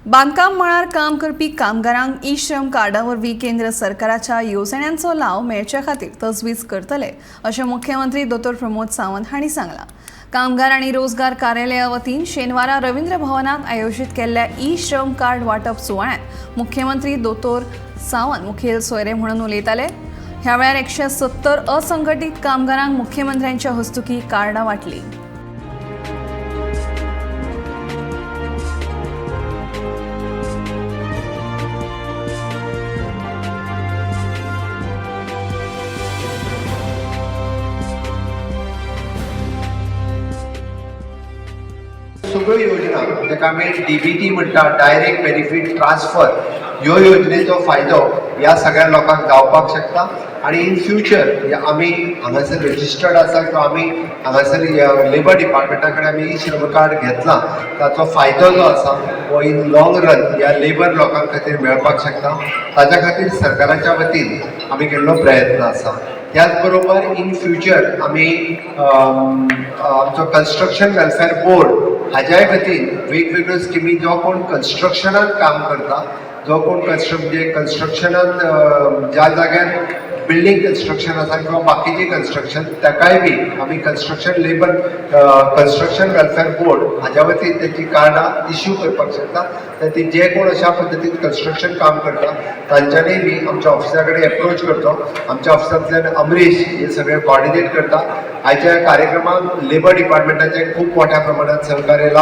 बांधकाम मळार काम करपी कामगारांक ई श्रम कार्डा वरवीं केंद्र सरकाराच्या येवजण्यांचो लाव मेळचे खातीर तजवीज करतले अशें मुख्यमंत्री दोतोर प्रमोद सावंत हांणी सांगलां। कामगार आनी रोजगार कार्यालया वतीन शेनवारा रवींद्र भवनात आयोजीत केल्ल्या ई श्रम कार्ड वाटप सुवाळ्यात मुख्यमंत्री दोतोर सावंत मुखेल सोयरे म्हणून उलयताले। ह्या वेळार 170 असंघटीत कामगारांक मुख्यमंत्र्यांच्या हस्तुकी कार्डां वाटली। सगळ्यो योजना जाका आमी डीबीटी म्हणटा, डायरेक्ट बेनिफीट ट्रान्सफर, ह्यो योजनेचो फायदो ह्या सगळ्या लोकांक जावपाक शकता। आणि इन फ्युचर आमी हांगासर रजिस्टर्ड आसा किंवा आमी हांगासर लेबर डिपार्टमेंटा कडेन आमी ई श्रम कार्ड घेतला, ताचो फायदो जो आसा हो इन लॉंग रन ह्या लेबर लोकां खातीर मेळपाक शकता। ताच्या खातीर सरकाराच्या वतीन आमी केल्लो प्रयत्न आसा। त्याच बरोबर इन फ्युचर आमी आमचो कन्स्ट्रक्शन वेलफेअर बोर्ड हाज्याय वतीन वेगवेगळ्यो स्किमी जो कोण कन्स्ट्रक्शनात काम करता, जो कोण कन्स्ट्रक्शनात ज्या जाग्यार बिल्डिंग कन्स्ट्रक्शन आसा किंवा बाकीचे कन्स्ट्रक्शन ताकाय बी आमी कन्स्ट्रक्शन वेलफेअर बोर्ड हाज्या वतीन तेची कार्डां इश्यू करपाक शकता। ती जे कोण अशा पद्दतीन कन्स्ट्रक्शन काम करता तांच्यांनी बी आमच्या ऑफिसा कडेन एप्रोच करचो। आमच्या ऑफिसांतल्यान अमरीश हे सगळे कोऑर्डिनेट करता। आयच्या कार्यक्रमाक लेबर डिपार्टमेंटाचे खूब मोठ्या प्रमाणात सहकार्य लाभलें।